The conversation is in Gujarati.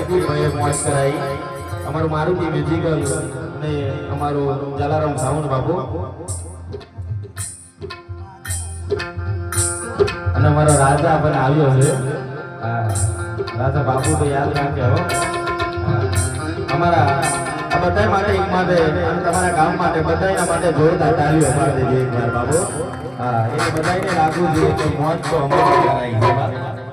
જયદીપભાઈએ મોજ કરાઈ અમારું મારુતિ મ્યુઝિકલ અને અમારું જલારામ સાઉન્ડ બાપુ અને અમારો રાજા પણ આવ્યો છે રાજા બાપુ તો યાદ રાખે હો અમારા આ બધા માટે એક માટે અને તમારા ગામ માટે બધાના માટે જોરદાર તાળીઓ પાડી દેજો એકવાર બાપુ હા એ બધાને લાગવું જોઈએ કે મોજ તો અમારી કરાઈ છે